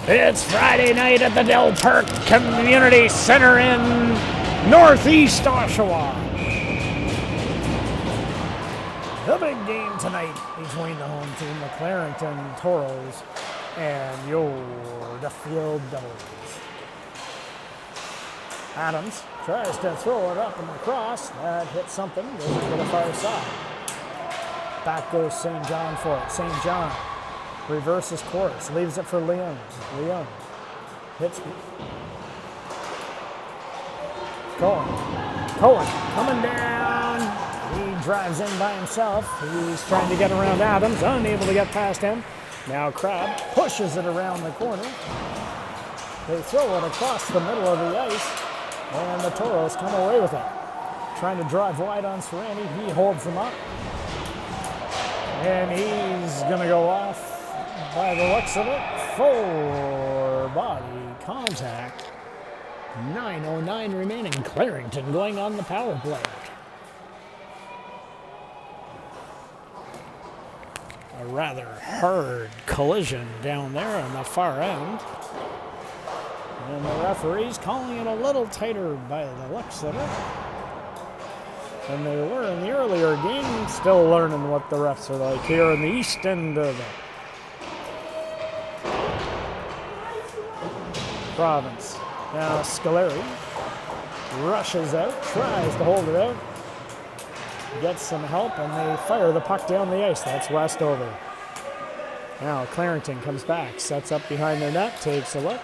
It's Friday night at the Del Park Community Center in Northeast Oshawa. The big game tonight between the home team, the Clarington Toros, and your Duffield Devils. Adams tries to throw it up and across. That hits something, goes to the far side. Back goes St. John for it. St. John reverses course, leaves it for Leung. Leung hits Cohen coming down. He drives in by himself. He's trying to get around Adams, unable to get past him. Now Crab pushes it around the corner. They throw it across the middle of the ice, and the Toros come away with it. Trying to drive wide on Serrani. He holds them up, and he's going to go off by the looks of it for body contact. 9:09 remaining. Clarington going on the power play. A rather hard collision down there on the far end. And the referee's calling it a little tighter by the looks of it than they were in the earlier game. Still learning what the refs are like here in the east end of the province. Now Scaleri rushes out, tries to hold it out, gets some help, and they fire the puck down the ice. That's Westover. Now Clarington comes back, sets up behind their net, takes a look.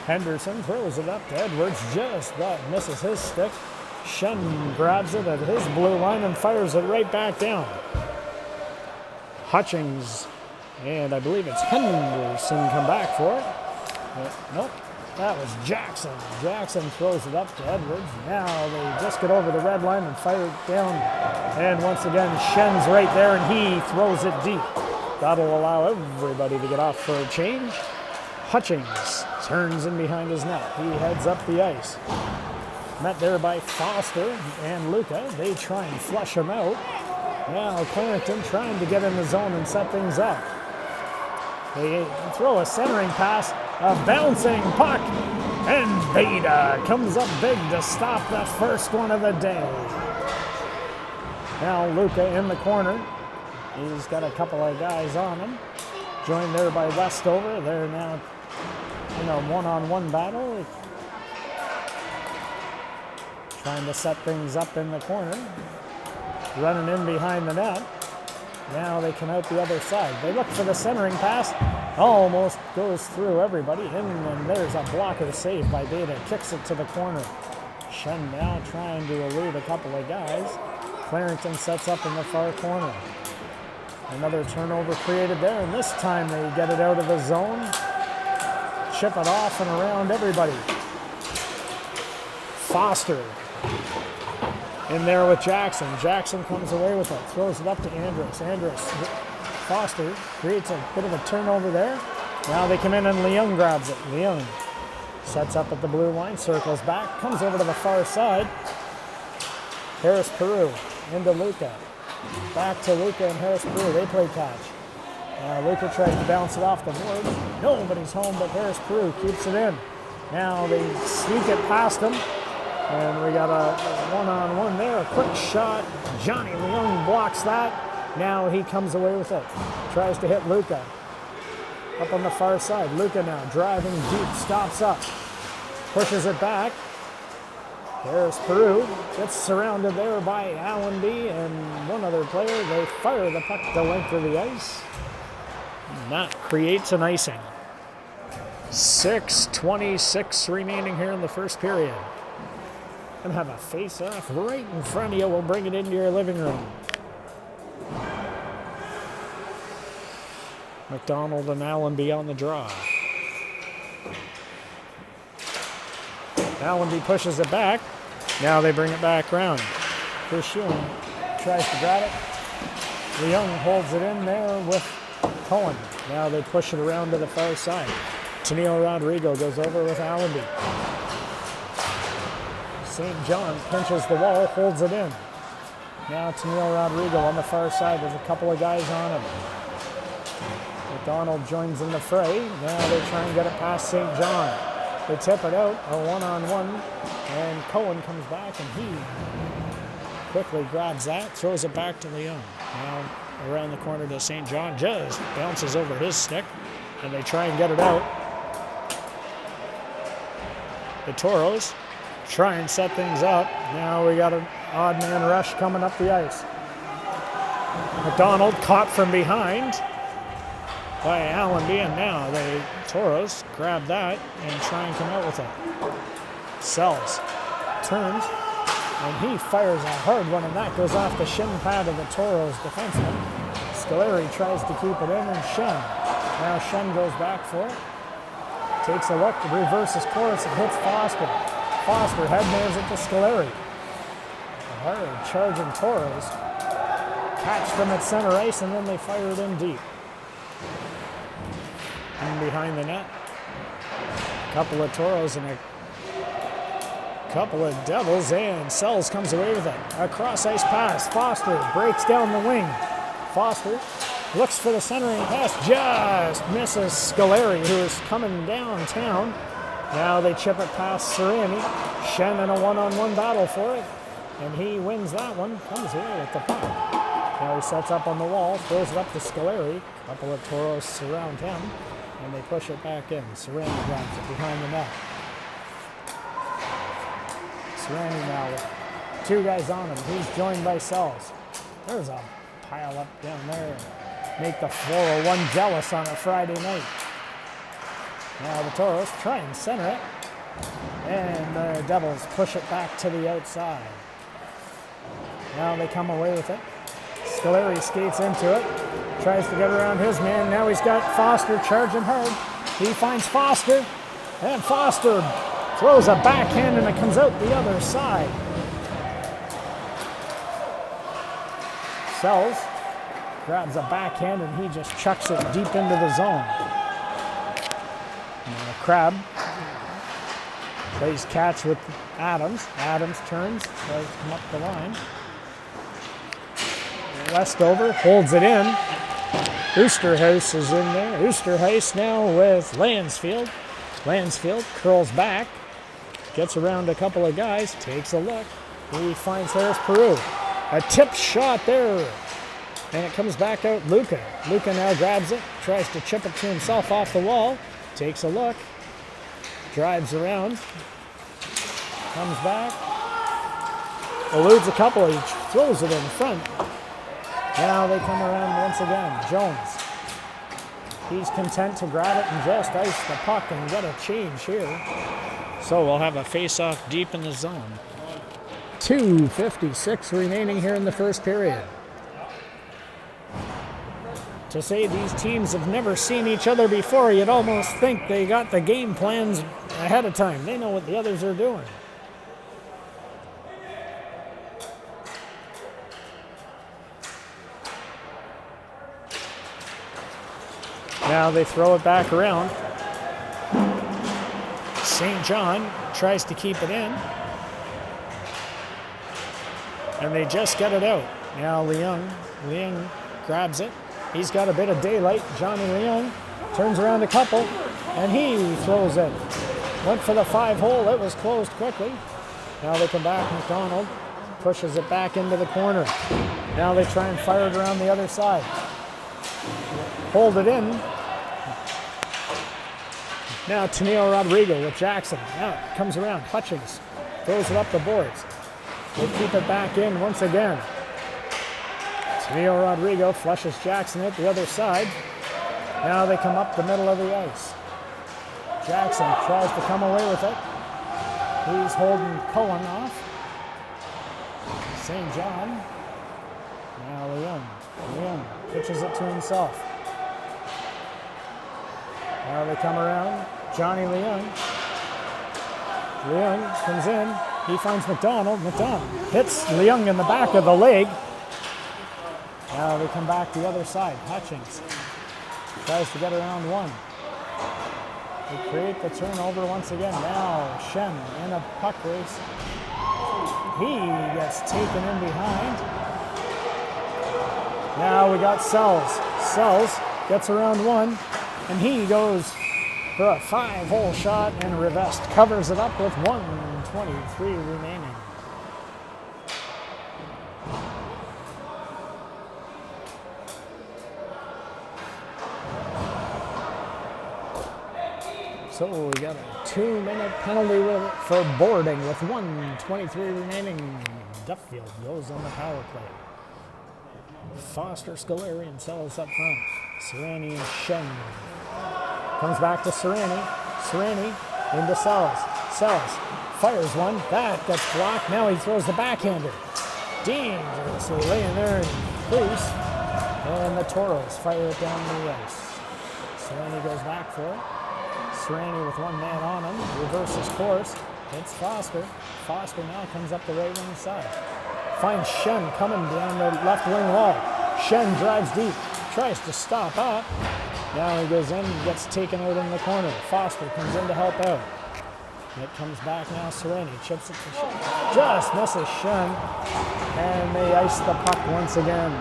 Henderson throws it up to Edwards, just about misses his stick. Shen grabs it at his blue line and fires it right back down. Hutchings, and I believe it's Henderson, come back for it. Nope, that was Jackson. Jackson throws it up to Edwards. Now they just get over the red line and fire it down. And once again, Shen's right there, and he throws it deep. That'll allow everybody to get off for a change. Hutchings turns in behind his net. He heads up the ice. Met there by Foster and Luca. They try and flush him out. Now Clarington trying to get in the zone and set things up. They throw a centering pass, a bouncing puck, and Beta comes up big to stop the first one of the day. Now Luca in the corner. He's got a couple of guys on him. Joined there by Westover. They're now in a one-on-one battle. Trying to set things up in the corner. Running in behind the net. Now they come out the other side. They look for the centering pass. Almost goes through everybody. And there's a blocker save by Beta. Kicks it to the corner. Shen now trying to elude a couple of guys. Clarington sets up in the far corner. Another turnover created there, and this time they get it out of the zone. Chip it off and around everybody. Foster in there with Jackson. Jackson comes away with it, throws it up to Andrus. Foster creates a bit of a turnover there. Now they come in and Leung grabs it. Leung sets up at the blue line, circles back, comes over to the far side. Harris Peru into Luca. Back to Luca and Harris Peru. They play catch. Luca tries to bounce it off the board. Nobody's home, but Harris Peru keeps it in. Now they sneak it past him. And we got a one-on-one there. A quick shot. Johnny Leung blocks that. Now he comes away with it. Tries to hit Luca. Up on the far side. Luca now driving deep. Stops up. Pushes it back. Harris Peru gets surrounded there by Allenby and one other player. They fire the puck the length of the ice. And that creates an icing. 6:26 remaining here in the first period. And have a face-off right in front of you. We'll bring it into your living room. McDonald and Allenby on the draw. Allenby pushes it back. Now they bring it back around. Christian tries to grab it. Leung holds it in there with Cohen. Now they push it around to the far side. Tennille Rodrigo goes over with Allenby. St. John pinches the wall, holds it in. Now Tennille Rodrigo on the far side with a couple of guys on him. McDonald joins in the fray. Now they try and get it past St. John. They tip it out, a one-on-one, and Cohen comes back and he quickly grabs that, throws it back to Leung. Now around the corner to St. John, just bounces over his stick, and they try and get it out. The Toros try and set things up. Now we got an odd man rush coming up the ice. McDonald caught from behind by Allenby, and now the Toros grab that and try and come out with it. Sells, turns, and he fires a hard one, and that goes off the shin pad of the Toros defenseman. Scoleri tries to keep it in, and Shen. Now Shen goes back for it. Takes a look, reverses course, and hits Foster. Foster head nails it to Scoleri. A hard charging Toros. Catch them at center ice, and then they fire it in deep. In behind the net. A couple of Toros and a couple of Devils, and Sells comes away with it. A cross-ice pass. Foster breaks down the wing. Foster looks for the centering pass, just misses Scoleri, who is coming downtown. Now they chip it past Sereni. Shen in a one-on-one battle for it, and he wins that one. Comes here with the puck. Now he sets up on the wall, throws it up to Scoleri. A couple of Toros surround him, and they push it back in. Sereni grabs it behind the net. Sereni now with two guys on him. He's joined by Sells. There's a pile up down there. Make the 401 jealous on a Friday night. Now the Toros try and center it, and the Devils push it back to the outside. Now they come away with it. Scoleri skates into it, tries to get around his man. Now he's got Foster charging hard. He finds Foster, and Foster throws a backhand, and it comes out the other side. Sells grabs a backhand, and he just chucks it deep into the zone. Now Crab plays catch with Adams. Adams turns, tries to come up the line. Westover holds it in. Oosterhuis is in there. Oosterhuis now with Lansfield. Lansfield curls back, gets around a couple of guys, takes a look. He finds Harris Peru. A tip shot there. And it comes back out Luca. Luca now grabs it, tries to chip it to himself off the wall, takes a look, drives around, comes back, eludes a couple, he throws it in front. Now they come around once again. Jones. He's content to grab it and just ice the puck and get a change here. So we'll have a face-off deep in the zone. 2:56 remaining here in the first period. To say these teams have never seen each other before, you'd almost think they got the game plans ahead of time. They know what the others are doing. Now they throw it back around. St. John tries to keep it in. And they just get it out. Now Leung grabs it. He's got a bit of daylight. Johnny Leung turns around a couple, and he throws it. Went for the 5-hole. It was closed quickly. Now they come back. McDonald pushes it back into the corner. Now they try and fire it around the other side. Hold it in. Now Tenille Rodrigo with Jackson. Now it comes around. Hutchins throws it up the boards. They keep it back in once again. Tenille Rodrigo flushes Jackson at the other side. Now they come up the middle of the ice. Jackson tries to come away with it. He's holding Cohen off. St. John. Now Leung pitches it to himself. Now they come around. Johnny Leung. Leung comes in. He finds McDonald. McDonald hits Leung in the back of the leg. Now they come back the other side. Hutchins tries to get around one. They create the turnover once again. Now Shen in a puck race. He gets taken in behind. Now we got Sells. Sells gets around one, and he goes for a 5-hole shot, and Rivest covers it up with 1:23 remaining. So we got a 2-minute penalty for boarding with 1:23 remaining. Duffield goes on the power play. Foster, Scolari, and Sells up front. Serrani and Shen. Comes back to Serrani. Serrani into Sells. Sells fires one. That gets blocked. Now he throws the backhander. Dangerously laying there in crease. And the Toros fire it down the ice. Serrani goes back for it. Serrani with one man on him. Reverses course. It's Foster. Foster now comes up the right wing side. Finds Shen coming down the left wing wall. Shen drives deep. Tries to stop up. Now he goes in and gets taken out in the corner. Foster comes in to help out. It comes back now. Serrani chips it to Shen. Just misses Shen. And they ice the puck once again.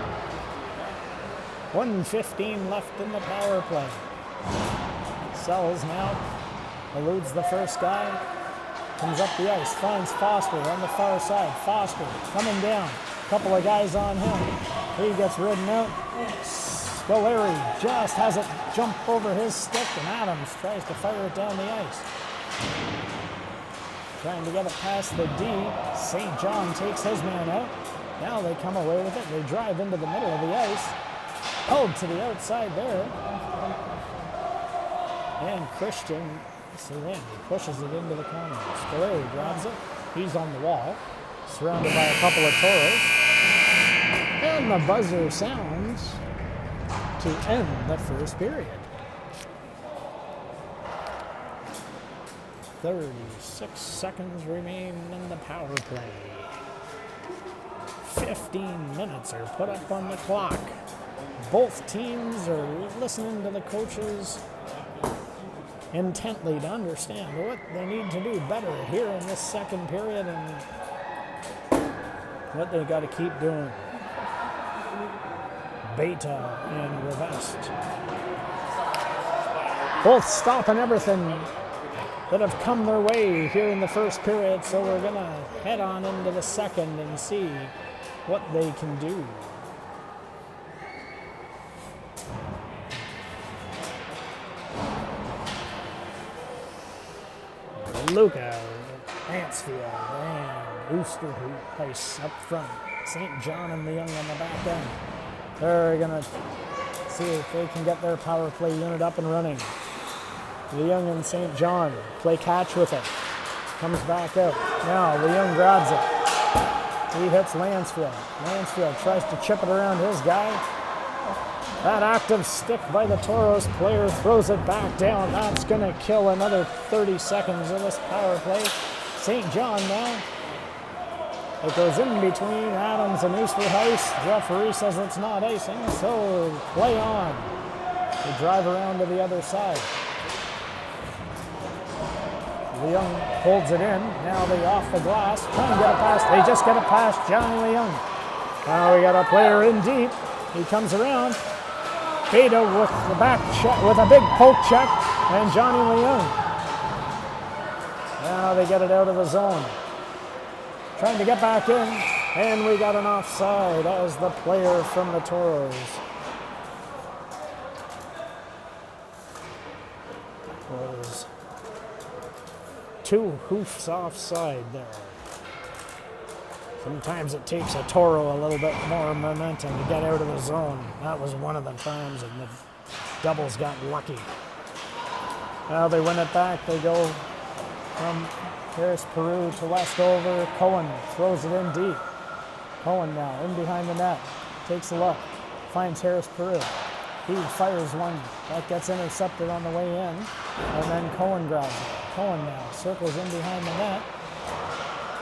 1:15 left in the power play. Sells now. Eludes the first guy. Comes up the ice. Finds Foster on the far side. Foster coming down. Couple of guys on him. He gets ridden out. Scolari just has it jump over his stick, and Adams tries to fire it down the ice. Trying to get it past the D. St. John takes his man out. Now they come away with it. They drive into the middle of the ice. Held to the outside there. And Christian Serrani pushes it into the corner. Scolari grabs it. He's on the wall. Surrounded by a couple of Toros. And the buzzer sounds to end the first period. 36 seconds remain in the power play. 15 minutes are put up on the clock. Both teams are listening to the coaches intently to understand what they need to do better here in this second period and what they got to keep doing. Beta and Rivest. Both stopping everything that have come their way here in the first period, so we're going to head on into the second and see what they can do. Luca, Mansfield, and Oosterhuis up front. St. John and the Young on the back end. They're going to see if they can get their power play unit up and running. The Young and St. John play catch with it. Comes back out. Now the Young grabs it. He hits Lansfield. Lansfield tries to chip it around his guy. That active stick by the Toros player throws it back down. That's going to kill another 30 seconds of this power play. St. John now. It goes in between Adams and Oosterhuis. The referee says it's not icing, so play on. They drive around to the other side. Leung holds it in. Now they off the glass. Trying to get it past. They just get it past Johnny Leung. Now we got a player in deep. He comes around. Beta with the back check, with a big poke check, and Johnny Leung. Now they get it out of the zone. Trying to get back in, and we got an offside as the player from the Toros was 2 hoofs offside there. Sometimes it takes a Toro a little bit more momentum to get out of the zone. That was one of the times, and the doubles got lucky. Now they win it back. They go from Harris Peru to Westover. Cohen throws it in deep. Cohen now in behind the net. Takes a look. Finds Harris Peru. He fires one. That gets intercepted on the way in. And then Cohen grabs it. Cohen now circles in behind the net.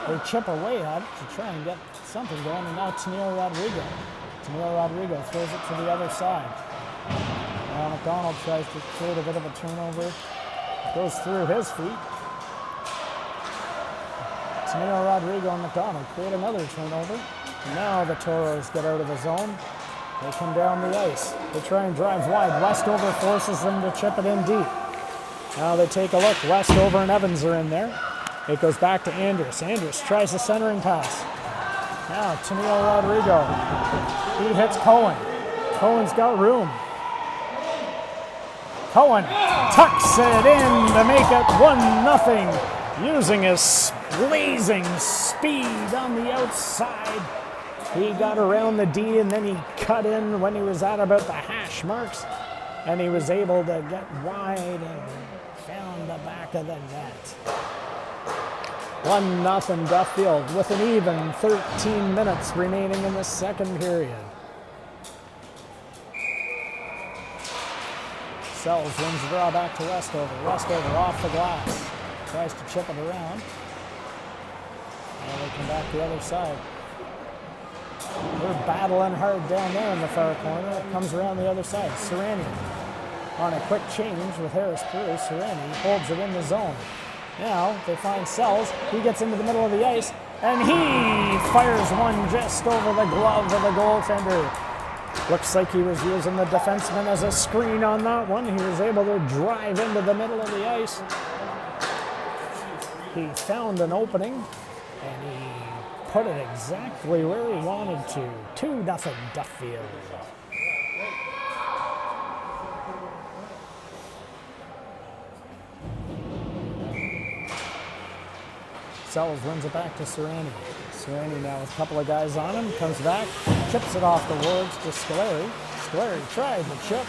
They chip away at it to try and get something going. And now Tennille Rodrigo. Tennille Rodrigo throws it to the other side. Now McDonald tries to create a bit of a turnover. It goes through his feet. Tennille Rodrigo and McDonald create another turnover. Now the Toros get out of the zone. They come down the ice. They try and drive wide. Westover forces them to chip it in deep. Now they take a look. Westover and Evans are in there. It goes back to Andrus. Andrus tries the centering pass. Now to Neil Rodrigo. He hits Cohen. Cohen's got room. Cohen tucks it in to make it 1-0. Using his blazing speed on the outside. He got around the D and then he cut in when he was at about the hash marks. And he was able to get wide and found the back of the net. 1-0 Duffield with an even 13 minutes remaining in the second period. Sells wins the draw back to Westover. Westover off the glass. Tries to chip it around. And they come back the other side. They're battling hard down there in the far corner. It comes around the other side. Serrani on a quick change with Harris Peru. Serrani holds it in the zone. Now they find Sells. He gets into the middle of the ice and he fires one just over the glove of the goaltender. Looks like he was using the defenseman as a screen on that one. He was able to drive into the middle of the ice. He found an opening and he put it exactly where he wanted to. 2-0 Duffield. Sells runs it back to Serrani. Serrani now with a couple of guys on him, comes back, chips it off the boards to Scoleri. Scoleri tried the chip.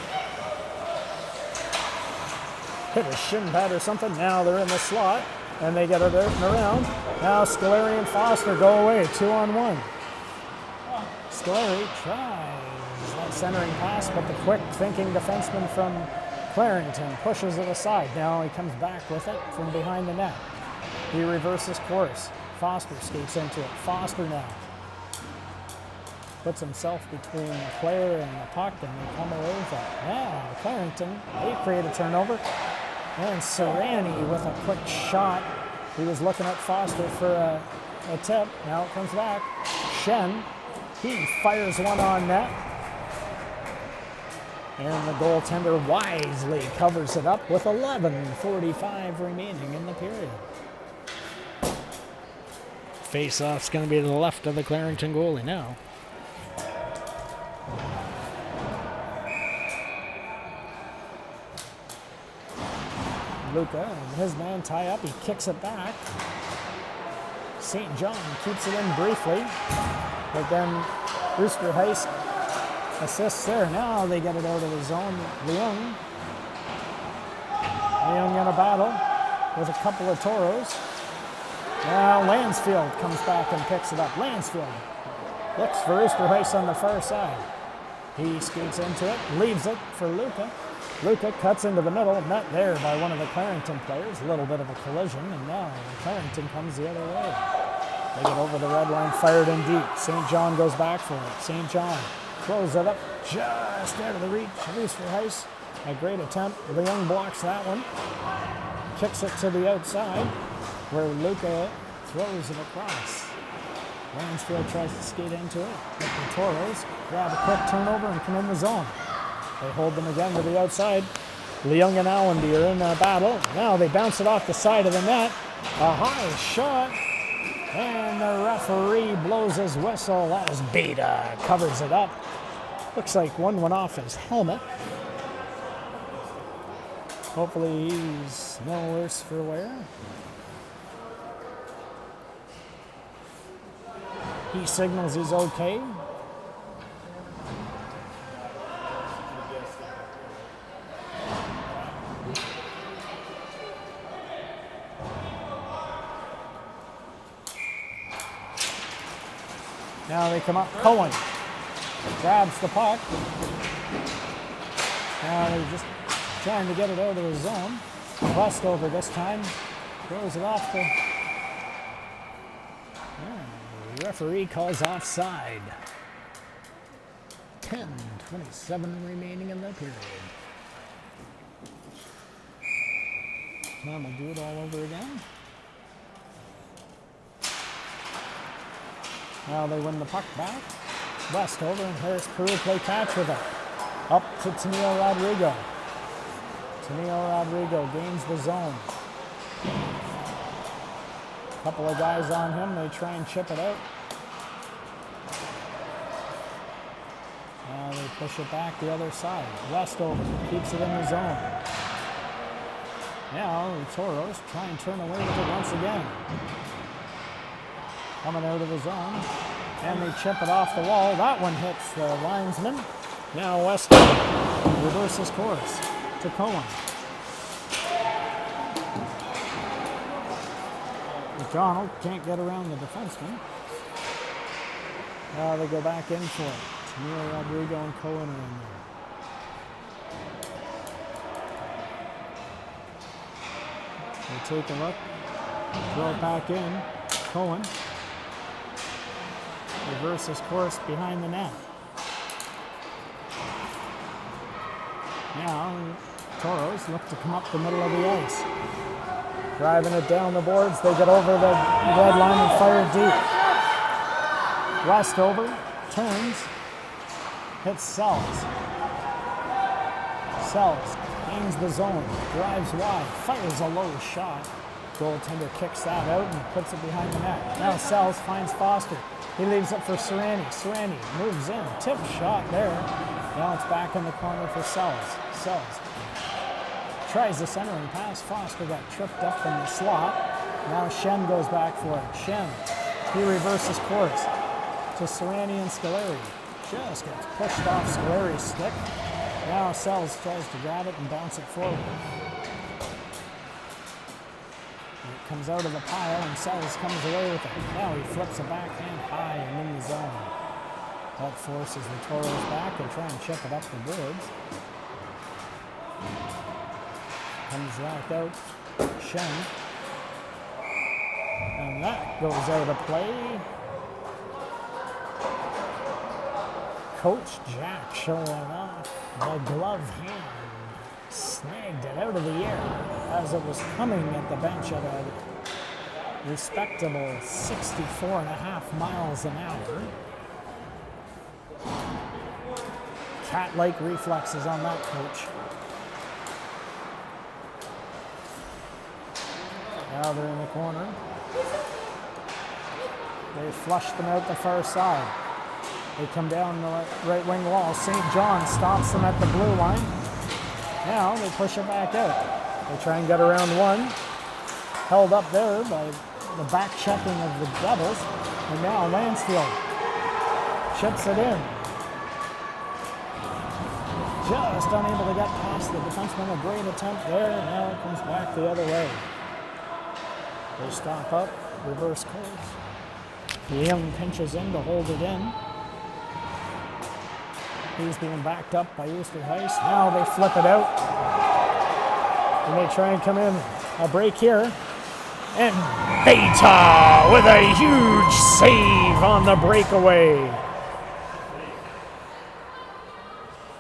Hit a shin pad or something. Now they're in the slot, and they get it out and around. Now Scoleri and Foster go away, 2-on-1. Scoleri tries that centering pass, but the quick-thinking defenseman from Clarington pushes it aside. Now he comes back with it from behind the net. He reverses course. Foster skates into it. Foster now puts himself between the player and the puck, and they come away with it. Now Clarington, they create a turnover. And Serrani with a quick shot. He was looking at Foster for a tip. Now it comes back. Shen, he fires one on net. And the goaltender wisely covers it up with 11:45 remaining in the period. Face-off's going to be to the left of the Clarington goalie now. Luca and his man tie up. He kicks it back. St. John keeps it in briefly, but then Rooster Heist assists there. Now they get it out of the zone. Leung in a battle with a couple of Toros. Now Lansfield comes back and picks it up. Lansfield looks for Rooster Heist on the far side. He skates into it, leaves it for Luca. Luca cuts into the middle, met there by one of the Clarington players. A little bit of a collision, and now Clarington comes the other way. They get over the red line, fired in deep. St. John goes back for it. St. John throws it up just out of the reach. Rooster Heist, a great attempt. Leung blocks that one. Kicks it to the outside, where Luca throws it across. Lansfield tries to skate into it, but the Toros grab a quick turnover and come in the zone. They hold them again to the outside. Leung and Allenby are in a battle. Now they bounce it off the side of the net. A high shot, and the referee blows his whistle as Beta covers it up. Looks like one went off his helmet. Hopefully he's no worse for wear. He signals he's okay. Now they come up. Cohen grabs the puck. Now they're just trying to get it out of the zone. Westover this time throws it off the... The referee calls offside. 10:27 remaining in the period. Now we'll do it all over again. Now they win the puck back. Westover and Harris Peru play catch with it. Up to Tennille Rodrigo. Tennille Rodrigo gains the zone. Couple of guys on him. They try and chip it out. Now they push it back the other side. Westover keeps it in the zone. Now the Toros try and turn away with it once again. Coming out of the zone. And they chip it off the wall. That one hits the linesman. Now Westover reverses course to Cohen. McDonald can't get around the defenseman. Now they go back in for it. Tennille Rodrigo and Cohen are in there. They take a look, throw it back in. Cohen reverses course behind the net. Now, Toros look to come up the middle of the ice. Driving it down the boards, they get over the red line and fire deep. Westover turns, hits Sells. Sells gains the zone, drives wide, fires a low shot. Goaltender kicks that out and puts it behind the net. Now Sells finds Foster. He leaves it for Serrani. Serrani moves in, tip shot there. Now it's back in the corner for Sells. Sells tries the centering pass. Foster got tripped up in the slot. Now Shen goes back for it. Shen, he reverses course to Serrani and Scoleri. Just gets pushed off Scoleri's stick. Now Sells tries to grab it and bounce it forward. It comes out of the pile and Sells comes away with it. Now he flips a backhand high and in the zone. That forces the Toros back. They try and chip it up the boards. Comes back out. Shen. And that goes out of play. Coach Jack showing off the glove hand. Snagged it out of the air as it was coming at the bench at a respectable 64.5 miles an hour. Cat-like reflexes on that coach. Now they're in the corner. They flush them out the far side. They come down the right wing wall. St. John stops them at the blue line. Now they push it back out. They try and get around one. Held up there by the back checking of the Devils. And now Lansfield chips it in. Just unable to get past the defenseman. A great attempt there. Now it comes back the other way. They stop up, reverse course. Young pinches in to hold it in. He's being backed up by Oosterhuis. Now they flip it out. And they try and come in. A break here. And Beta with a huge save on the breakaway.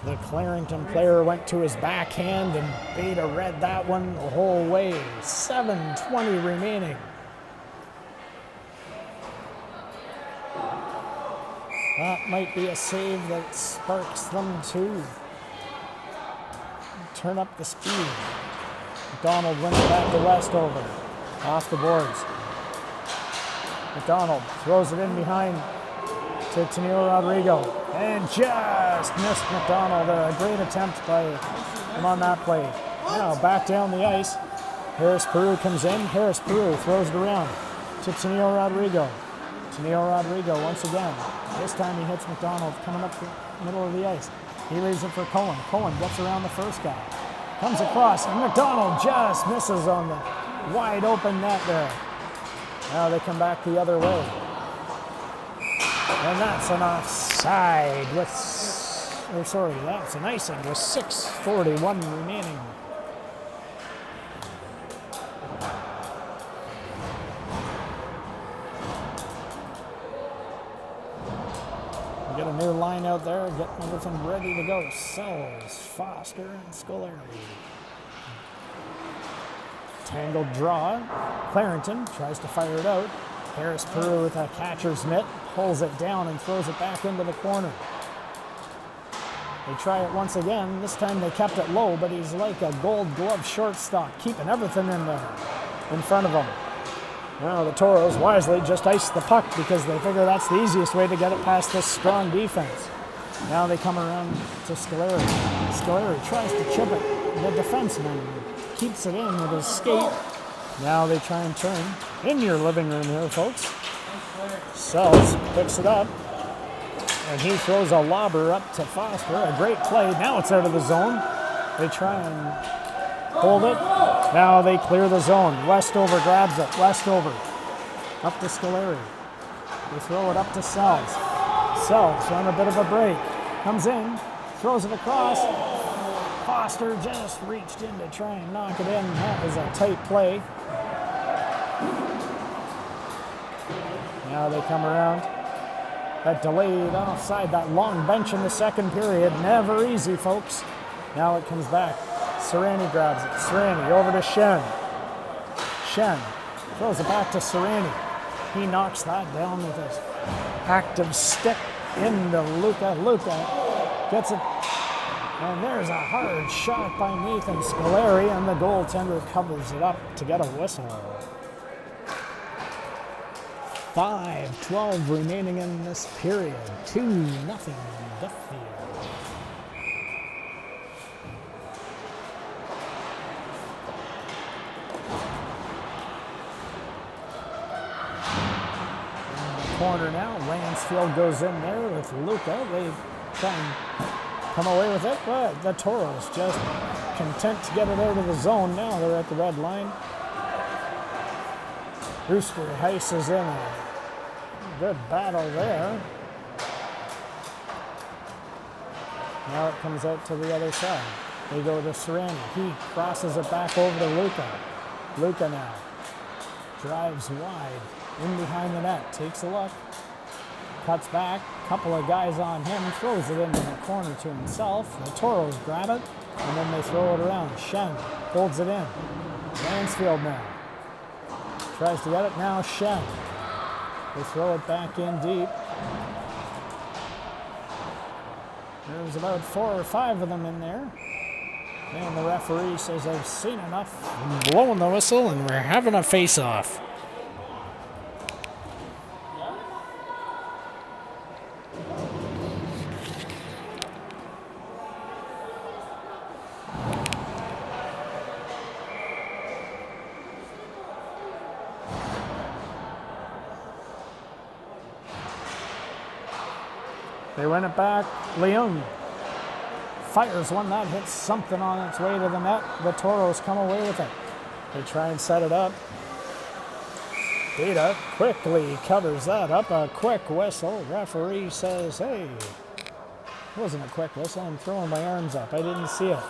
The Clarington player went to his backhand and Beta read that one the whole way. 7:20 remaining. That might be a save that sparks them to turn up the speed. McDonald wins it back to Westover. Off the boards. McDonald throws it in behind to Tennille Rodrigo. And just missed McDonald. A great attempt by him on that play. Now back down the ice. Harris Peru comes in. Harris Peru throws it around to Tennille Rodrigo. Tennille Rodrigo once again. This time he hits McDonald coming up the middle of the ice. He leaves it for Cohen. Cohen gets around the first guy. Comes across and McDonald just misses on the wide open net there. Now they come back the other way. And that's an offside that's an icing with 6:41 remaining. We get a new line out there, getting everything ready to go. Sells, Foster, and Scoleri. Tangled draw. Clarington tries to fire it out. Harris Peru with a catcher's mitt, pulls it down and throws it back into the corner. They try it once again. This time they kept it low, but he's like a gold glove shortstop, keeping everything in there in front of him. Now the Toros wisely just ice the puck because they figure that's the easiest way to get it past this strong defense. Now they come around to Scoleri. Scoleri tries to chip it. The defenseman keeps it in with his skate. Now they try and turn in your living room here, folks. Sells, picks it up. And he throws a lobber up to Foster. A great play. Now it's out of the zone. They try and hold it. Now they clear the zone. Westover grabs it. Westover. Up to Scoleri. They throw it up to Sells. Sells on a bit of a break. Comes in. Throws it across. Foster just reached in to try and knock it in. That was a tight play. Now they come around. That delayed offside, that long bench in the second period. Never easy, folks. Now it comes back. Serrani grabs it. Serrani over to Shen. Shen throws it back to Serrani. He knocks that down with his active stick into Luca. Luca gets it. And there's a hard shot by Nathan Scoleri, and the goaltender covers it up to get a whistle. 5:12 remaining in this period. 2-0 Duffield. In the corner now, Lansfield goes in there with Luca. They try and come away with it, but the Toros just content to get it out of the zone. Now they're at the red line. Rooster Heiss is in a good battle there. Now it comes out to the other side. They go to Serrani. He crosses it back over to Luca. Luca now drives wide in behind the net. Takes a look. Cuts back. Couple of guys on him. Throws it into the corner to himself. The Toros grab it. And then they throw it around. Shen holds it in. Lansfield now. Tries to get it now, Shen. They throw it back in deep. There's about 4 or 5 of them in there. And the referee says, I've seen enough. I'm blowing the whistle, and we're having a face-off. They win it back. Leung fires one that hits something on its way to the net. The Toros come away with it. They try and set it up. Data quickly covers that up. A quick whistle. Referee says, hey, it wasn't a quick whistle. I'm throwing my arms up. I didn't see it.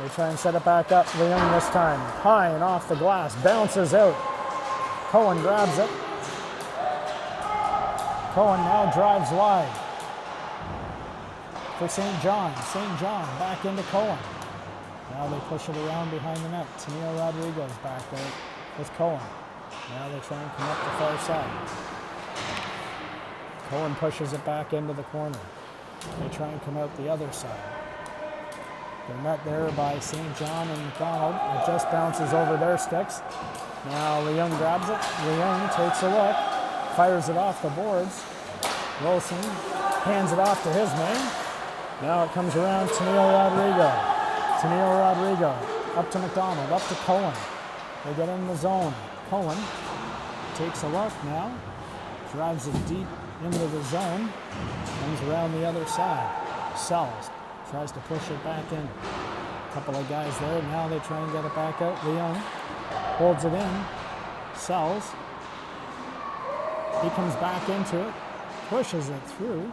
They try and set it back up. Leung this time. High and off the glass. Bounces out. Cohen grabs it. Cohen now drives wide for St. John. St. John back into Cohen. Now they push it around behind the net. Tennille Rodriguez back there with Cohen. Now they try and come up the far side. Cohen pushes it back into the corner. They try and come out the other side. They're met there by St. John and McDonald. It just bounces over their sticks. Now Leung grabs it. Leung takes a look, fires it off the boards. Wilson hands it off to his man. Now it comes around Tennille Rodrigo. Tennille Rodrigo up to McDonald, up to Cohen. They get in the zone. Cohen takes a look now, drives it deep into the zone, comes around the other side. Sells, tries to push it back in. A couple of guys there. Now they try and get it back out. Leung holds it in, Sells. He comes back into it, pushes it through.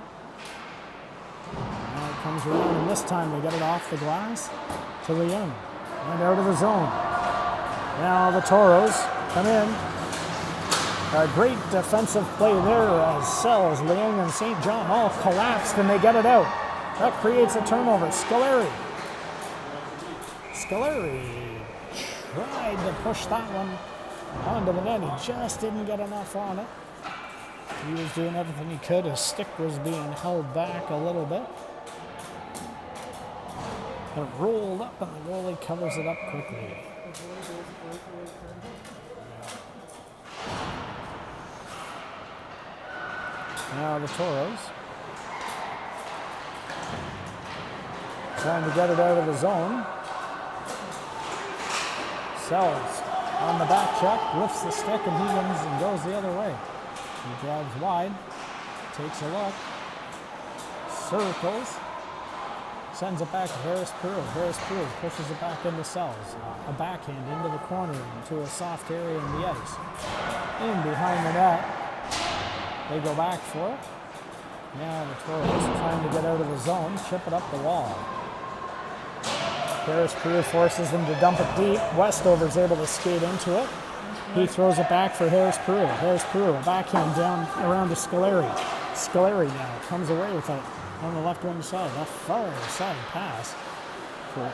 Now it comes around, and this time they get it off the glass to Leung and out of the zone. Now the Toros come in. A great defensive play there as Sells, Leung, and St. John all collapsed, and they get it out. That creates a turnover. Scoleri tried to push that one onto the net. He just didn't get enough on it. He was doing everything he could. His stick was being held back a little bit. It rolled up and the goalie covers it up quickly. Now the Toros trying to get it out of the zone. Sells on the back check, lifts the stick and Higgins and goes the other way. He drives wide, takes a look, circles, sends it back to Harris Peru. Harris Peru pushes it back into Sells. A backhand into the corner into a soft area in the ice. In behind the net. They go back for it. Now the Toros trying to get out of the zone, chip it up the wall. Harris Peru forces them to dump it deep. Westover's able to skate into it. He throws it back for Harris Peru. Harris Peru, a backhand down around to Scoleri. Scoleri now comes away with it on the left wing side. A far side pass for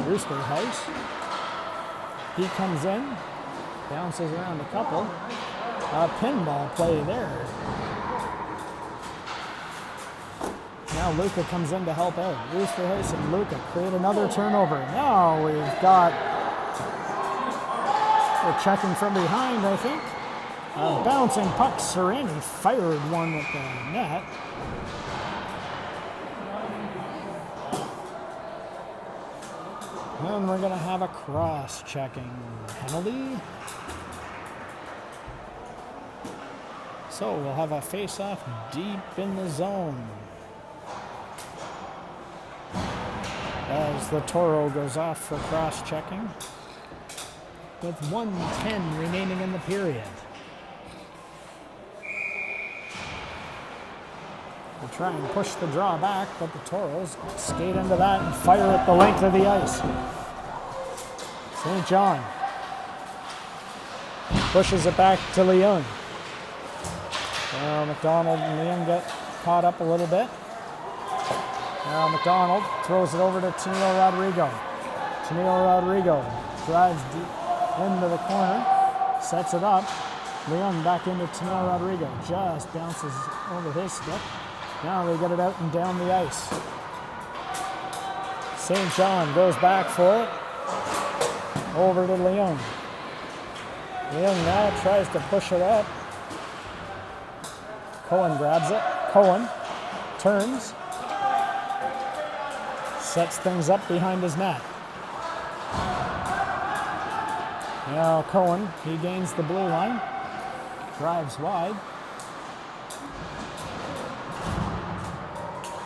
Rooster House. He comes in, bounces around a couple. A pinball play there. Now Luca comes in to help out. Rooster House and Luca create another turnover. Now we've got, we're checking from behind, I think. A bouncing puck. Sereni fired one with the net. And we're going to have a cross-checking penalty. So we'll have a face-off deep in the zone. As the Toro goes off for cross-checking with 1:10 remaining in the period. They try and push the draw back, but the Toros skate into that and fire at the length of the ice. St. John pushes it back to Leung. Now McDonald and Leung get caught up a little bit. Now McDonald throws it over to Tennille Rodrigo. Tennille Rodrigo drives deep into the corner, sets it up. Leung back into Tennille Rodrigo, just bounces over his stick. Now they get it out and down the ice. St. John goes back for it. Over to Leung. Leung now tries to push it up. Cohen grabs it. Cohen turns. Sets things up behind his net. Now Cohen, he gains the blue line. Drives wide.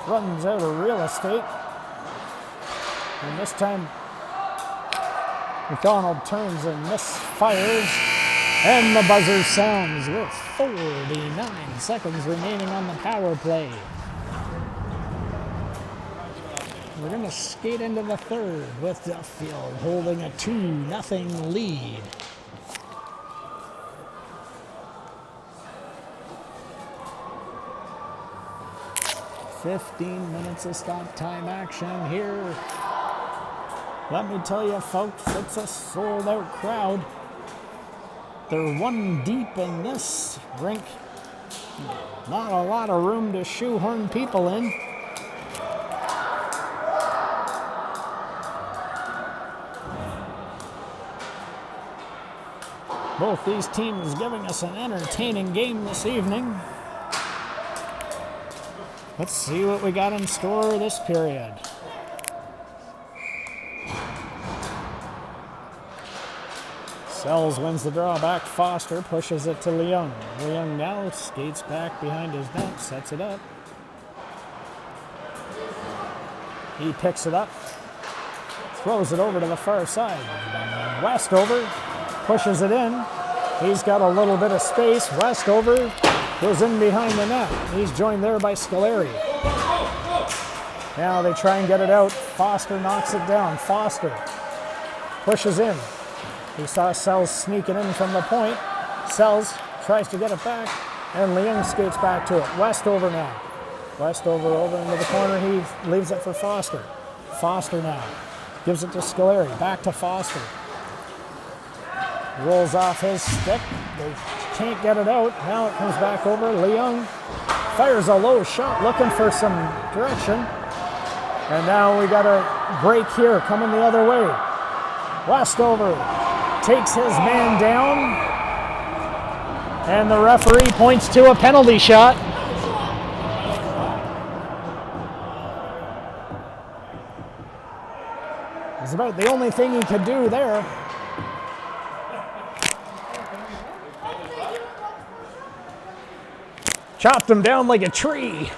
Runs out of real estate. And this time, McDonald turns and misfires. And the buzzer sounds with 49 seconds remaining on the power play. We're going to skate into the third with Duffield holding a 2-0 lead. "15 minutes of stop time action here. Let me tell you, folks, it's a sold-out crowd. They're one deep in this rink. Not a lot of room to shoehorn people in. Both these teams giving us an entertaining game this evening. Let's see what we got in store this period. Sells wins the draw back. Foster pushes it to Leung. Leung now skates back behind his net, sets it up. He picks it up, throws it over to the far side. Westover pushes it in. He's got a little bit of space. Westover goes in behind the net. He's joined there by Scoleri. Now they try and get it out. Foster knocks it down. Foster pushes in. He saw Sells sneaking in from the point. Sells tries to get it back, and Leung skates back to it. Westover now. Westover over into the corner. He leaves it for Foster. Foster now gives it to Scoleri. Back to Foster. Rolls off his stick. They can't get it out. Now it comes back over. Leung fires a low shot looking for some direction. And now we got a break here coming the other way. Westover takes his man down. And the referee points to a penalty shot. It's about the only thing he could do there. Chopped him down like a tree.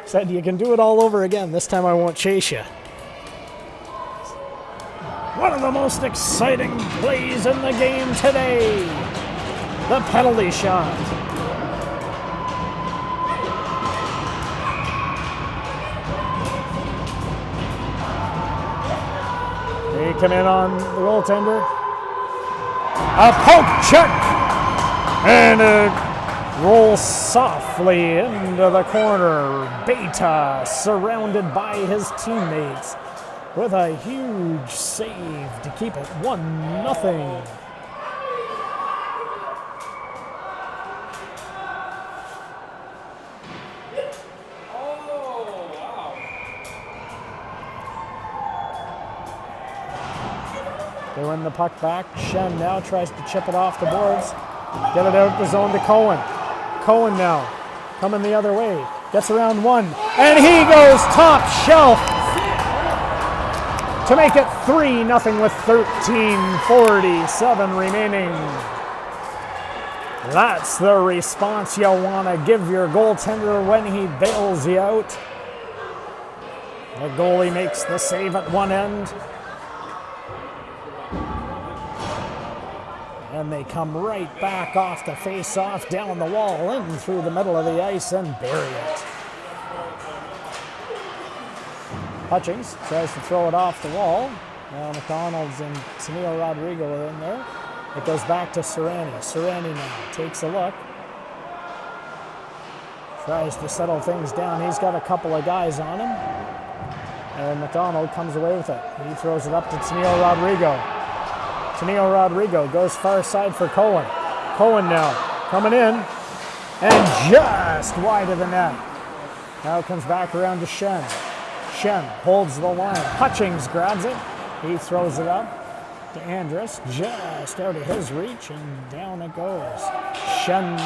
Said you can do it all over again. This time I won't chase you. One of the most exciting plays in the game today. The penalty shot. They come in on the goaltender. A poke check. And it rolls softly into the corner. Beta surrounded by his teammates with a huge save to keep it 1-0. They win the puck back. Shen now tries to chip it off the boards. Get it out the zone to Cohen. Cohen now coming the other way. Gets around one. And he goes top shelf to make it 3-0 with 13:47 remaining. That's the response you want to give your goaltender when he bails you out. The goalie makes the save at one end. And they come right back off the face-off, down the wall, in through the middle of the ice, and bury it. Hutchings tries to throw it off the wall. Now McDonald's and Sunil Rodrigo are in there. It goes back to Serrani. Serrani now takes a look. Tries to settle things down. He's got a couple of guys on him. And McDonald comes away with it. He throws it up to Sunil Rodrigo. Sunil Rodrigo goes far side for Cohen. Cohen now coming in and just wide of the net. Now it comes back around to Shen. Shen holds the line. Hutchings grabs it. He throws it up to Andrus, just out of his reach, and down it goes. Shen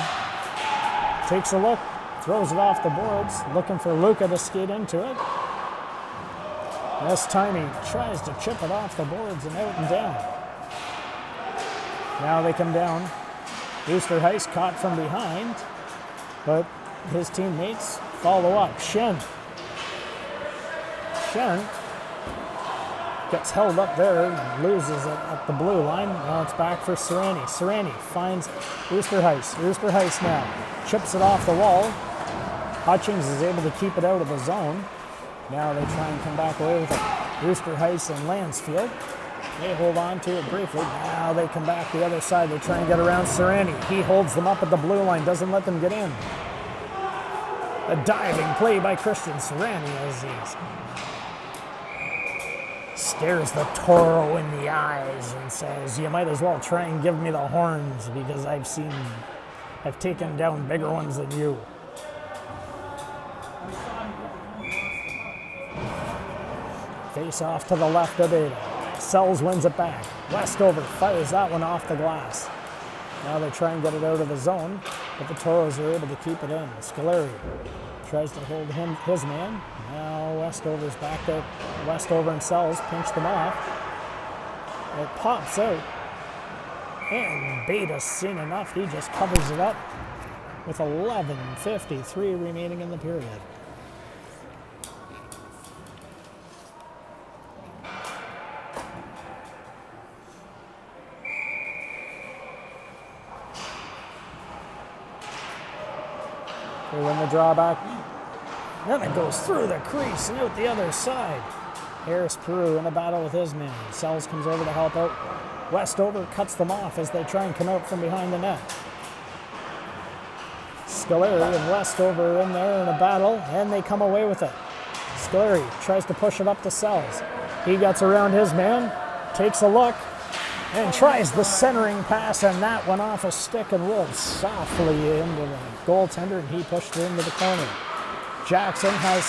takes a look, throws it off the boards, looking for Luca to skate into it. This time he tries to chip it off the boards and out and down. Now they come down. Oosterhuis caught from behind, but his teammates follow up. Shen gets held up there and loses it at the blue line. Now it's back for Serrani. Serrani finds Oosterhuis. Oosterhuis now chips it off the wall. Hutchings is able to keep it out of the zone. Now they try and come back away with it. Oosterhuis and Lansfield. They hold on to it briefly. Now they come back the other side. They try and get around Serrani. He holds them up at the blue line, doesn't let them get in. A diving play by Christian Serrani as he stares the Toro in the eyes and says, "You might as well try and give me the horns because I've taken down bigger ones than you." Face off to the left of Beta. Sells wins it back. Westover fires that one off the glass. Now they try and get it out of the zone, but the Toros are able to keep it in. Scoleri tries to hold his man. Now Westover's back there. Westover and Sells pinch them off. It pops out. And Beta's seen enough. He just covers it up with 11:53 remaining in the period. They win the drawback. Then it goes through the crease and out the other side. Harris Peru in a battle with his man. Sells comes over to help out. Westover cuts them off as they try and come out from behind the net. Scoleri and Westover are in there in a battle, and they come away with it. Scoleri tries to push it up to Sells. He gets around his man, takes a look and tries the centering pass, and that went off a stick and rolled softly into the goaltender, and he pushed it into the corner. Jackson has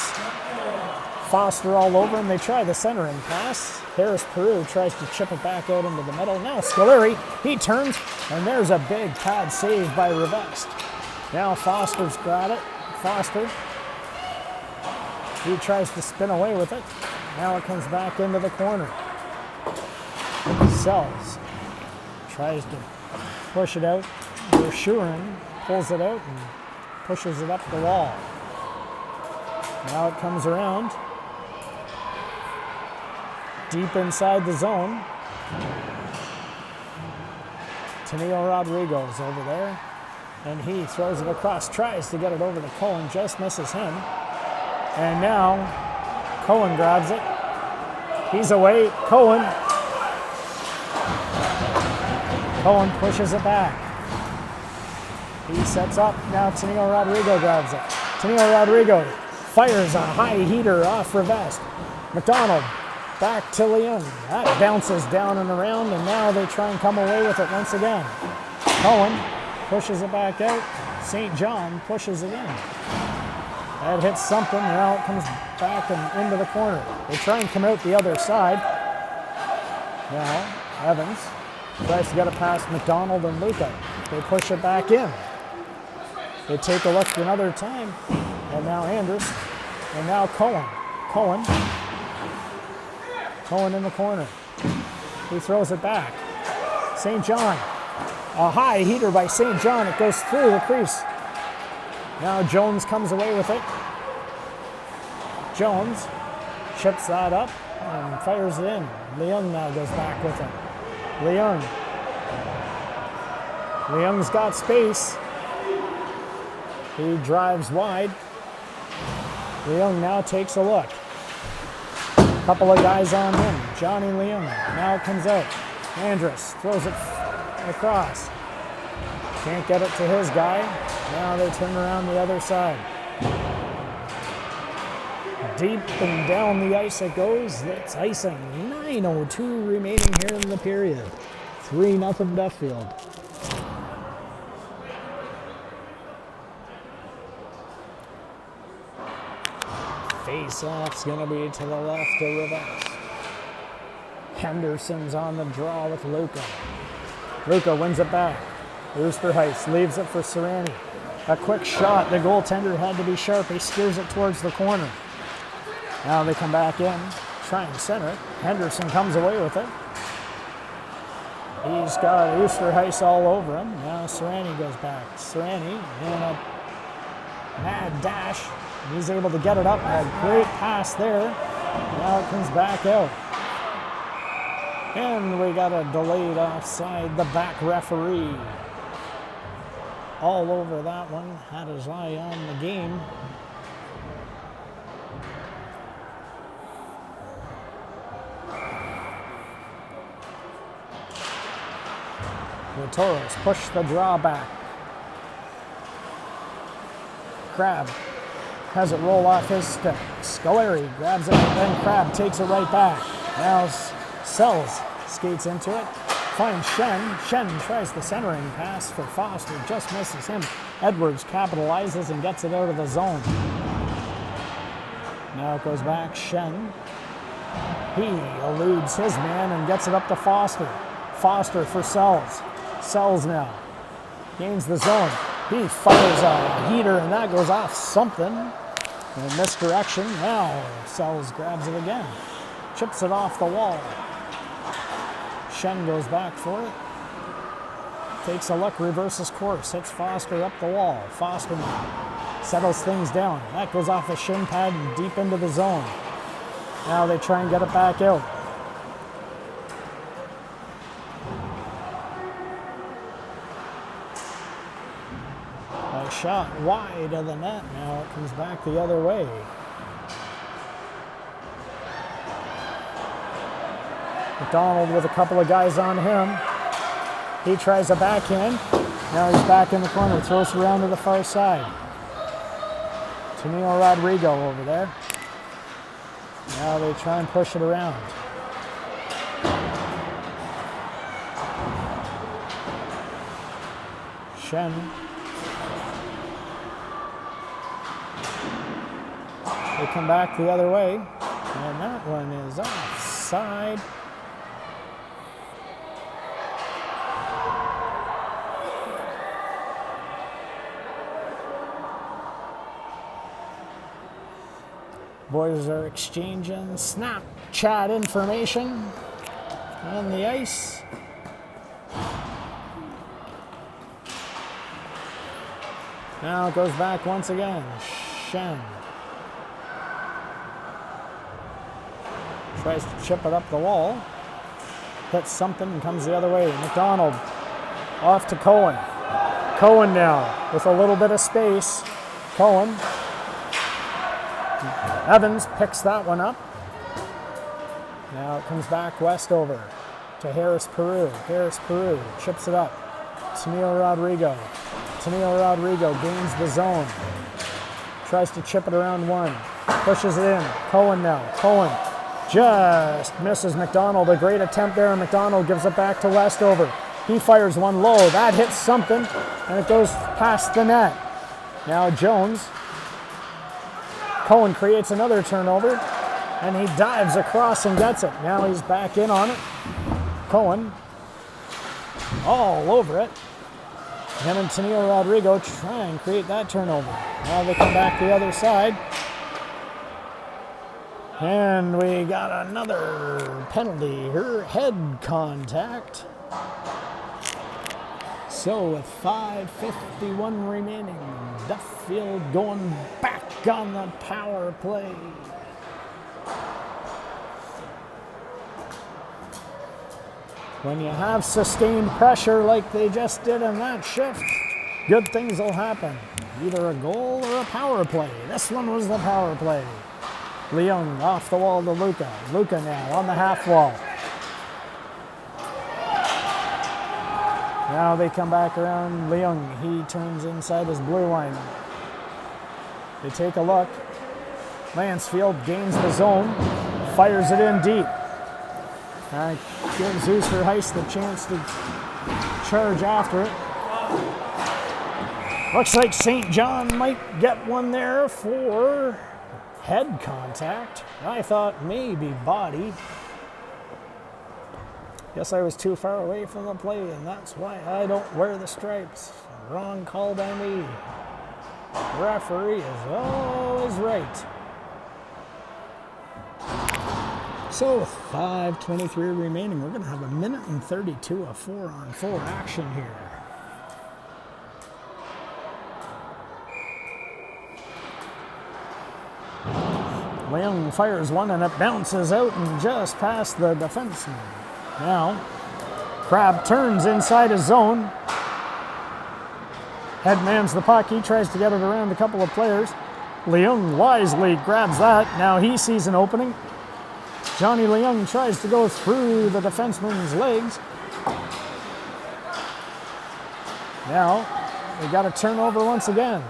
Foster all over him. They try the centering pass. Harris Peru tries to chip it back out into the middle. Now Scoleri, he turns, and there's a big pad save by Revest. Now Foster's got it. Foster, he tries to spin away with it. Now it comes back into the corner. Sells, tries to push it out. Shuren pulls it out and pushes it up the wall. Now it comes around. Deep inside the zone. Tenio Rodrigo's over there. And he throws it across, tries to get it over to Cohen, just misses him. And now Cohen grabs it. He's away. Cohen pushes it back. He sets up. Now Tenio Rodrigo grabs it. Tenio Rodrigo fires a high heater off Revest. McDonald back to Leung. That bounces down and around, and now they try and come away with it once again. Cohen pushes it back out. St. John pushes it in. That hits something. Now it comes back and into the corner. They try and come out the other side. Now Evans tries to get it past McDonald and Luca. They push it back in. They take a look another time. And now Andrus. And now Cohen. Cohen in the corner. He throws it back. St. John. A high heater by St. John. It goes through the crease. Now Jones comes away with it. Jones chips that up and fires it in. Leung now goes back with it. Leung's got space. He drives wide. Leung now takes a look. Couple of guys on him. Johnny Leung. Now it comes out. Andrus throws it across. Can't get it to his guy. Now they turn around the other side. Deep and down the ice it goes. It's icing. 9:02 remaining here in the period. 3-0 Duffield. Face-off's going to be to the left of Revest. Henderson's on the draw with Luca. Luca wins it back. Oosterhuis leaves it for Serrani. A quick shot. The goaltender had to be sharp. He steers it towards the corner. Now they come back in, try and center it. Henderson comes away with it. He's got Oosterhuis all over him. Now Serrani goes back. Serrani in a mad dash. He's able to get it up. A great pass there. Now it comes back out. And we got a delayed offside. The back referee all over that one. Had his eye on the game. The Toros push the draw back. Crab has it roll off his stick. Scoleri grabs it, and then Crab takes it right back. Now Sells skates into it. Finds Shen. Shen tries the centering pass for Foster. Just misses him. Edwards capitalizes and gets it out of the zone. Now it goes back. Shen. He eludes his man and gets it up to Foster. Foster for Sells. Sells now. Gains the zone. He fires a heater and that goes off something. In misdirection. Now Sells grabs it again. Chips it off the wall. Shen goes back for it. Takes a look, reverses course. Hits Foster up the wall. Foster settles things down. That goes off a shin pad and deep into the zone. Now they try and get it back out. A shot wide of the net. Now it comes back the other way. McDonald with a couple of guys on him. He tries a backhand. Now he's back in the corner. Throws it around to the far side. Tenio Rodrigo over there. Now they try and push it around. Shen. They come back the other way, and that one is offside. Boys are exchanging Snapchat information on the ice. Now it goes back once again. Shen tries to chip it up the wall. Hits something and comes the other way. McDonald off to Cohen. Cohen now with a little bit of space. Cohen. Evans picks that one up. Now it comes back Westover to Harris Peru. Harris Peru chips it up. Tennille Rodrigo. Tennille Rodrigo gains the zone. Tries to chip it around one. Pushes it in. Cohen now. Cohen just misses McDonald. A great attempt there. McDonald gives it back to Westover. He fires one low. That hits something, and it goes past the net. Now Jones. Cohen creates another turnover, and he dives across and gets it. Now he's back in on it. Cohen all over it. Him and Tennille Rodrigo try and create that turnover. Now they come back the other side. And we got another penalty here, head contact. So with 5:51 remaining, Duffield going back on the power play. When you have sustained pressure like they just did in that shift, good things will happen. Either a goal or a power play. This one was the power play. Leung off the wall to Luca. Luca now on the half wall. Now they come back around Leung. He turns inside his blue line. They take a look. Mansfield gains the zone. Fires it in deep. Gives Oosterhuis the chance to charge after it. Looks like St. John might get one there for head contact. I thought maybe body. Guess I was too far away from the play, and that's why I don't wear the stripes. Wrong call by me. Referee is always right. So with 5:23 remaining, we're going to have 1:32 of 4-on-4 action here. Leung fires one and it bounces out and just past the defenseman. Now, Crab turns inside his zone. Headmans the puck. He tries to get it around a couple of players. Leung wisely grabs that. Now he sees an opening. Johnny Leung tries to go through the defenseman's legs. Now, they got a turnover once again.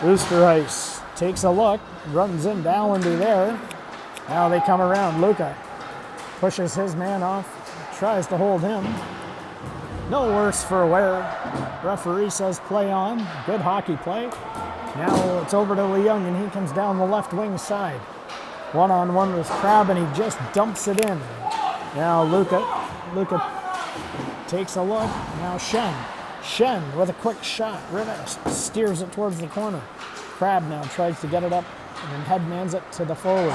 Oosterhuis takes a look, runs in Dallenby there. Now they come around. Luca pushes his man off, tries to hold him. No worse for wear. Referee says play on. Good hockey play. Now it's over to Leung and he comes down the left wing side. One-on-one with Crab and he just dumps it in. Now Luca takes a look. Now Shen with a quick shot. Rivas steers it towards the corner. Crab now tries to get it up and headmans it to the forward.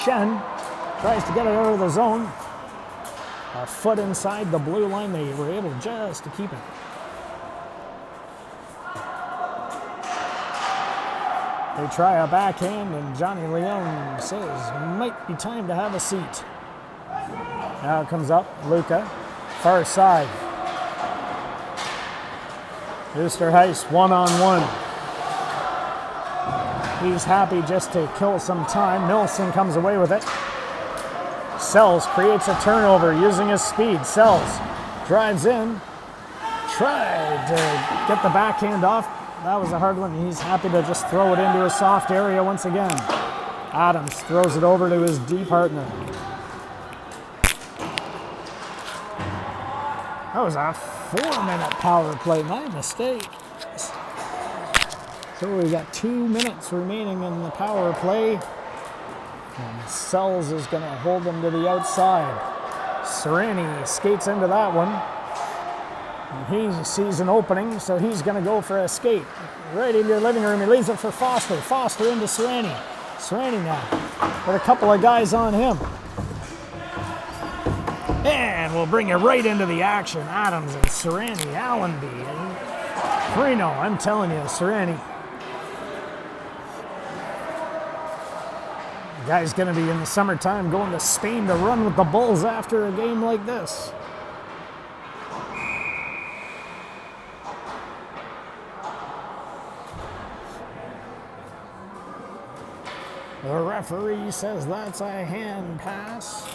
Shen tries to get it out of the zone. A foot inside the blue line. They were able just to keep it. They try a backhand and Johnny Leung says might be time to have a seat. Now it comes up. Luca, far side. Oosterhuis one-on-one. He's happy just to kill some time. Milson comes away with it. Sells creates a turnover using his speed. Sells drives in. Tried to get the backhand off. That was a hard one. He's happy to just throw it into a soft area once again. Adams throws it over to his D partner. That was a 4-minute power play. My mistake. So we got 2 minutes remaining in the power play. And Sells is going to hold them to the outside. Serrani skates into that one. And he sees an opening, so he's going to go for a skate. Right into your living room. He leaves it for Foster. Foster into Serrani. Serrani now with a couple of guys on him. And we'll bring you right into the action. Adams and Serrani, Allenby, and Freno. I'm telling you, Serrani. The guy's going to be in the summertime going to Spain to run with the Bulls after a game like this. The referee says that's a hand pass.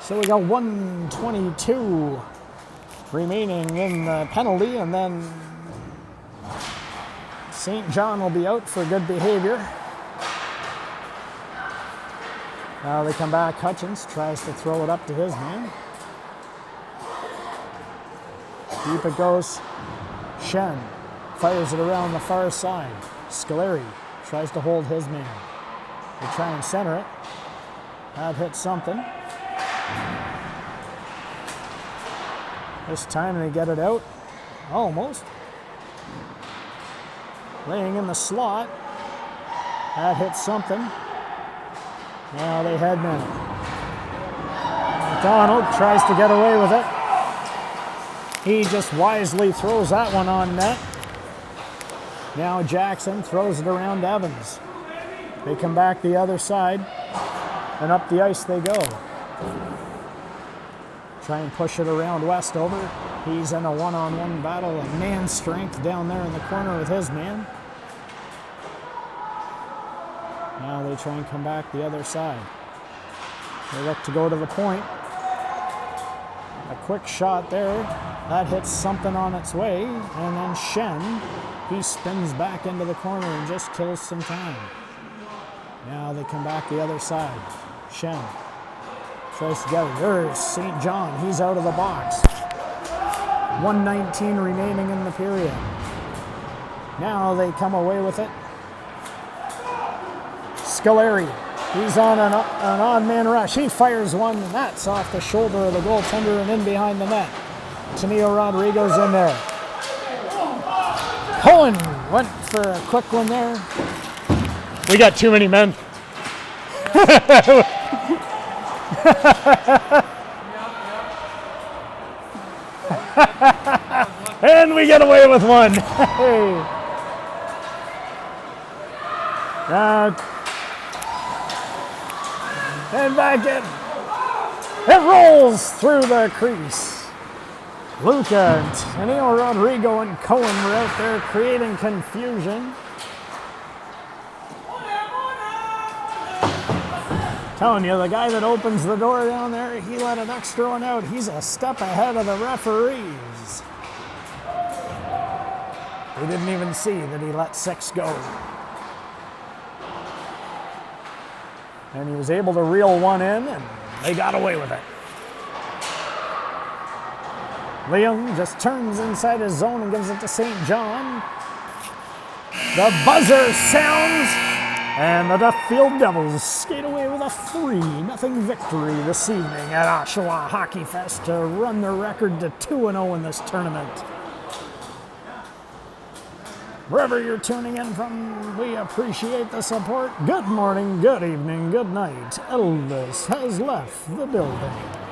So we got 1:22 remaining in the penalty, and then St. John will be out for good behavior. Now they come back. Hutchins tries to throw it up to his man. Deep it goes. Shen fires it around the far side. Scoleri tries to hold his man. They try and center it. That hits something. This time they get it out. Almost. Laying in the slot. That hits something. Now they headman it. McDonald tries to get away with it. He just wisely throws that one on net. Now Jackson throws it around Evans. They come back the other side, and up the ice they go. Try and push it around Westover. He's in a one-on-one battle of man strength down there in the corner with his man. Now they try and come back the other side. They look to go to the point. A quick shot there. That hits something on its way. And then Shen, he spins back into the corner and just kills some time. Now they come back the other side. Shen tries to get it. There's St. John. He's out of the box. 1:19 remaining in the period. Now they come away with it. Scoleri. He's on an odd man rush. He fires one, and that's off the shoulder of the goaltender and in behind the net. Taneo Rodrigo's in there. Cohen went for a quick one there. We got too many men. And we get away with one. And back in. It rolls through the crease. Luca, Taneo Rodrigo, and Cohen were out there creating confusion. Telling you, the guy that opens the door down there, he let an extra one out. He's a step ahead of the referees. They didn't even see that he let 6 go. And he was able to reel one in, and they got away with it. Liam just turns inside his zone and gives it to St. John. The buzzer sounds, and the Duffield Devils skate away with a 3-0 victory this evening at Oshawa Hockeyfest to run their record to 2-0 in this tournament. Wherever you're tuning in from, we appreciate the support. Good morning, good evening, good night. Elvis has left the building.